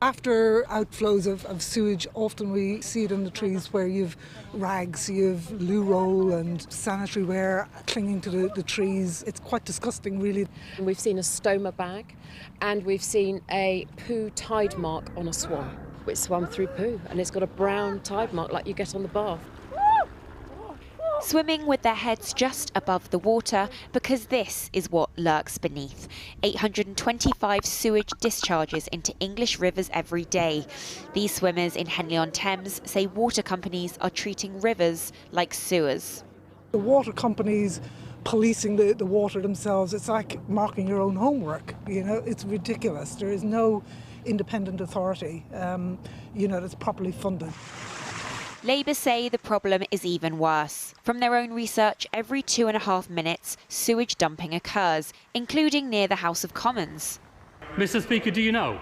After outflows of sewage, often we see it in the trees where you've rags, you've loo roll and sanitary ware clinging to the trees. It's quite disgusting, really. And we've seen a stoma bag and we've seen a poo tide mark on a swan, which swam through poo, and it's got a brown tide mark like you get on the bath. Swimming with their heads just above the water because this is what lurks beneath. 825 sewage discharges into English rivers every day. These swimmers in Henley-on-Thames say water companies are treating rivers like sewers. The water companies policing the water themselves, it's like marking your own homework, you know, it's ridiculous. There is no independent authority, that's properly funded. Labour say the problem is even worse. From their own research, every 2.5 minutes, sewage dumping occurs, including near the House of Commons. Mr. Speaker, do you know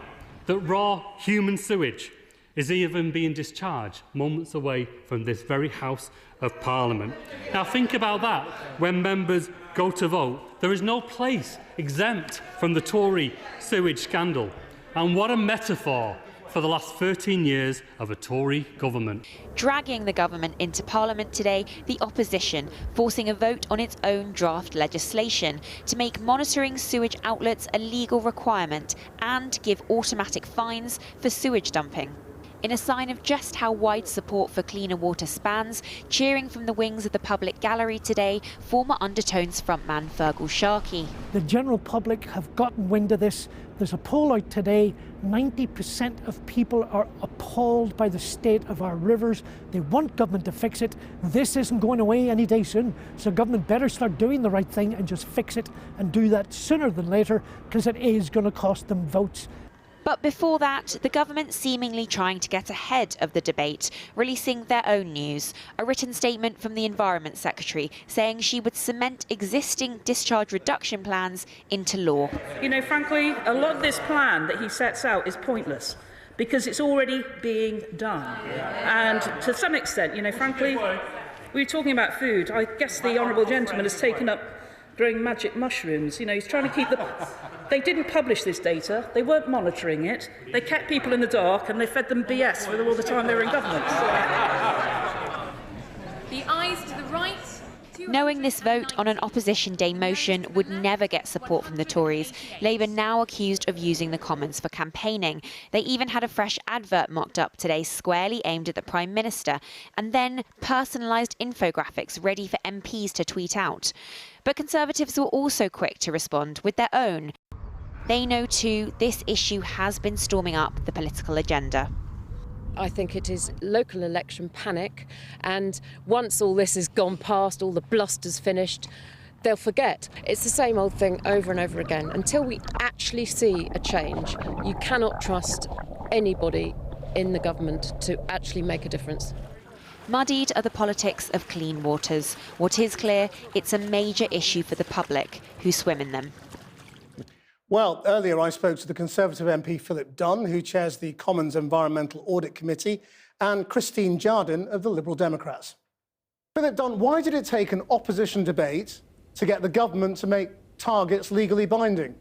that raw human sewage is even being discharged moments away from this very House of Parliament? Now think about that when members go to vote. There is no place exempt from the Tory sewage scandal. And what a metaphor for the last 13 years of a Tory government. Dragging the government into Parliament today, the opposition forcing a vote on its own draft legislation to make monitoring sewage outlets a legal requirement and give automatic fines for sewage dumping. In a sign of just how wide support for cleaner water spans, cheering from the wings of the public gallery today, former Undertones frontman Fergal Sharkey. The general public have gotten wind of this. There's a poll out today, 90% of people are appalled by the state of our rivers. They want government to fix it. This isn't going away any day soon, so government better start doing the right thing and just fix it, and do that sooner than later, because it is going to cost them votes. But before that, the government seemingly trying to get ahead of the debate, releasing their own news. A written statement from the Environment Secretary saying she would cement existing discharge reduction plans into law. You know, frankly, a lot of this plan that he sets out is pointless because it's already being done. And to some extent, you know, frankly, we were talking about food. I guess the honourable gentleman has taken up growing magic mushrooms. You know, he's trying to keep the... They didn't publish this data, they weren't monitoring it, they kept people in the dark and they fed them BS for all the time they were in government. The ayes to the right. Knowing this vote on an Opposition Day motion would never get support from the Tories, Labour now accused of using the Commons for campaigning. They even had a fresh advert mocked up today squarely aimed at the Prime Minister, and then personalised infographics ready for MPs to tweet out. But Conservatives were also quick to respond with their own. They know too this issue has been storming up the political agenda. I think it is local election panic, and once all this has gone past, all the bluster's finished, they'll forget. It's the same old thing over and over again. Until we actually see a change, you cannot trust anybody in the government to actually make a difference. Muddied are the politics of clean waters. What is clear, it's a major issue for the public who swim in them. Well, earlier I spoke to the Conservative MP Philip Dunn, who chairs the Commons Environmental Audit Committee, and Christine Jardine of the Liberal Democrats. Philip Dunn, why did it take an opposition debate to get the government to make targets legally binding?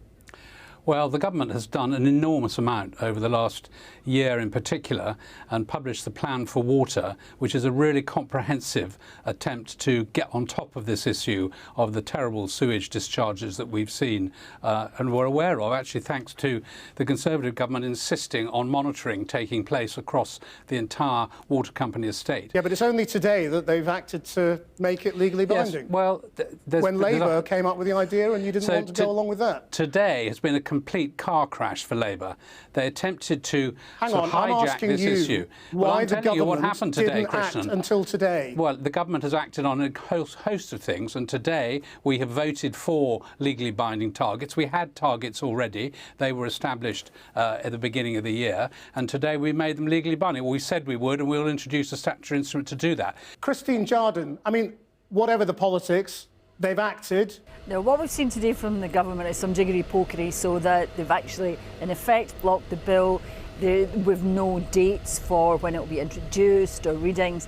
Well, the government has done an enormous amount over the last year in particular and published the Plan for Water, which is a really comprehensive attempt to get on top of this issue of the terrible sewage discharges that we've seen and were aware of, actually thanks to the Conservative government insisting on monitoring taking place across the entire water company estate. Yeah, but it's only today that they've acted to make it legally binding. Yes, well, when Labour came up with the idea and you didn't want to go along with that. Today has been a complete car crash for Labour. They attempted to hijack this issue. Why the government didn't act until today? Well, the government has acted on a host of things, and today we have voted for legally binding targets. We had targets already. They were established at the beginning of the year, and today we made them legally binding. Well, we said we would, and we'll introduce a statutory instrument to do that. Christine Jardine, I mean, whatever the politics, they've acted. Now, what we've seen today from the government is some jiggery-pokery, so that they've actually, in effect, blocked the bill with no dates for when it will be introduced or readings.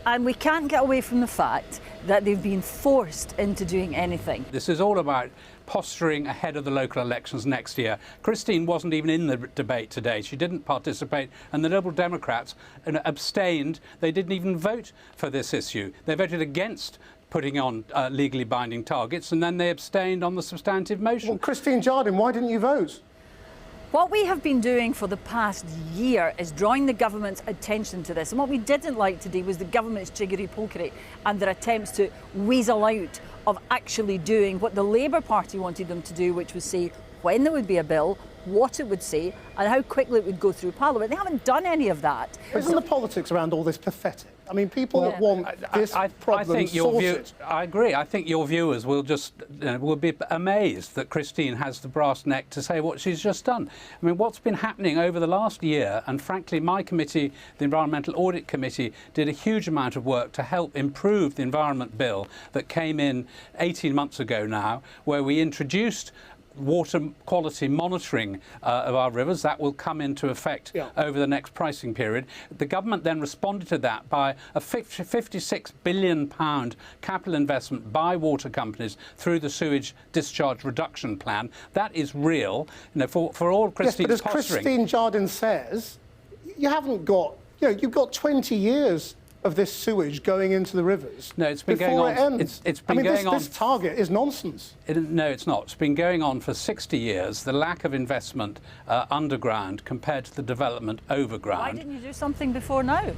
And we can't get away from the fact that they've been forced into doing anything. This is all about posturing ahead of the local elections next year. Christine wasn't even in the debate today. She didn't participate, and the Liberal Democrats abstained. They didn't even vote for this issue. They voted against putting on legally binding targets, and then they abstained on the substantive motion. Well, Christine Jardine, why didn't you vote? What we have been doing for the past year is drawing the government's attention to this. And what we didn't like today was the government's jiggery-pokery and their attempts to weasel out of actually doing what the Labour Party wanted them to do, which was say when there would be a bill, what it would say, and how quickly it would go through Parliament. They haven't done any of that. Isn't the politics around all this pathetic? I mean, people want this problem sorted. I agree. I think your viewers will just will be amazed that Christine has the brass neck to say what she's just done. I mean, what's been happening over the last year, and frankly, my committee, the Environmental Audit Committee, did a huge amount of work to help improve the Environment Bill that came in 18 months ago now, where we introduced water quality monitoring of our rivers. That will come into effect over the next pricing period. The government then responded to that by a £56 billion capital investment by water companies through the sewage discharge reduction plan. That is real. You know, for all Christine's yes, but as Christine Jardine says, you haven't got, you've got 20 years of this sewage going into the rivers. No, it's been going on. It's been going on. This target is nonsense. No, it's not. It's been going on for 60 years. The lack of investment underground compared to the development overground. Why didn't you do something before now?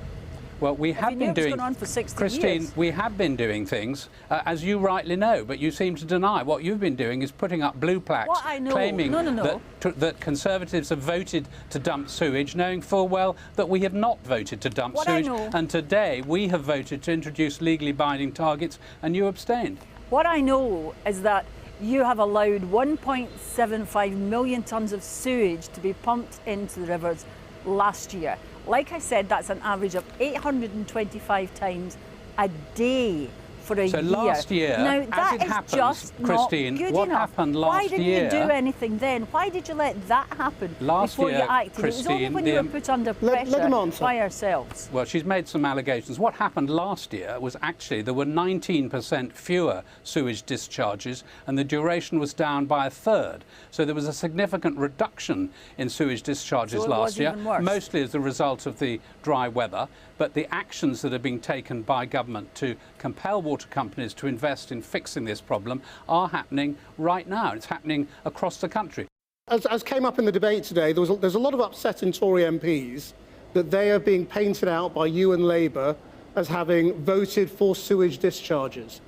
Well, we have been doing. It's gone on for 60 Christine, years. we have been doing things, as you rightly know, but you seem to deny. What you've been doing is putting up blue plaques claiming that Conservatives have voted to dump sewage, knowing full well that we have not voted to dump sewage. And today we have voted to introduce legally binding targets, and you abstained. What I know is that you have allowed 1.75 million tonnes of sewage to be pumped into the rivers last year. Like I said, that's an average of 825 times a day for a year. So last year, now, as that it is happens, just Christine, not good what enough. happened last Why didn't year? you do anything then? Why did you let that happen before you acted? Christine, it was only when you were put under pressure by ourselves. Well, she's made some allegations. What happened last year was actually there were 19% fewer sewage discharges, and the duration was down by a third. So there was a significant reduction in sewage discharges last year, mostly as a result of the dry weather. But the actions that are being taken by government to compel water companies to invest in fixing this problem are happening right now. It's happening across the country. As came up in the debate today, there's a lot of upset in Tory MPs that they are being painted out by you and Labour as having voted for sewage discharges.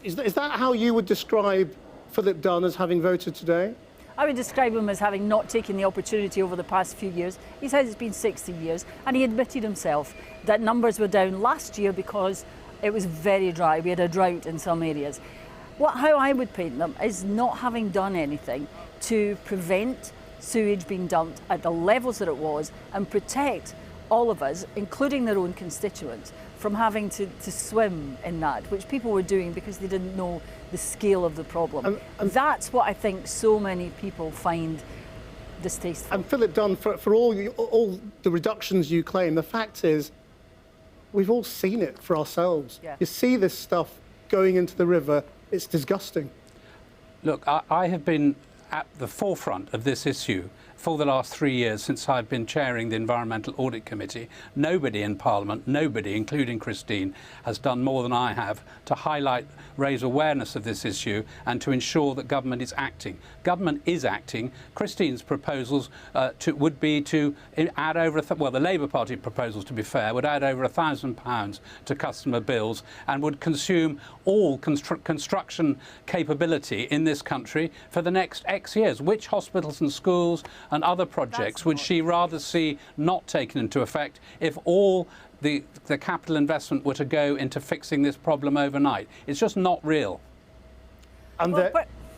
Is that how you would describe Philip Dunn as having voted today? I would describe him as having not taken the opportunity over the past few years. He says it's been 60 years, and he admitted himself that numbers were down last year because it was very dry. We had a drought in some areas. How I would paint them is not having done anything to prevent sewage being dumped at the levels that it was and protect all of us, including their own constituents, from having to swim in that, which people were doing because they didn't know the scale of the problem. That's what I think so many people find distasteful. And Philip Dunn, for all the reductions you claim, the fact is we've all seen it for ourselves. Yeah. You see this stuff going into the river, it's disgusting. Look, I have been at the forefront of this issue for the last 3 years since I've been chairing the Environmental Audit Committee. Nobody in Parliament, nobody, including Christine, has done more than I have to highlight, raise awareness of this issue and to ensure that government is acting. Government is acting. Christine's proposals would be to add over, the Labour Party proposals, to be fair, would add over £1,000 to customer bills and would consume all construction capability in this country for the next X years. Which hospitals and schools and other projects would she rather see not taken into effect if all the capital investment were to go into fixing this problem overnight? It's just not real. And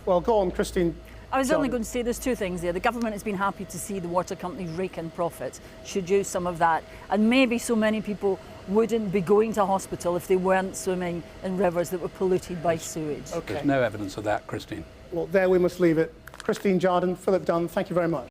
well, go on, Christine. I was only going to say there's two things there. The government has been happy to see the water companies rake in profits, should use some of that. And maybe so many people wouldn't be going to hospital if they weren't swimming in rivers that were polluted by sewage. There's no evidence of that, Christine. Well, there we must leave it. Christine Jardine, Philip Dunn, thank you very much.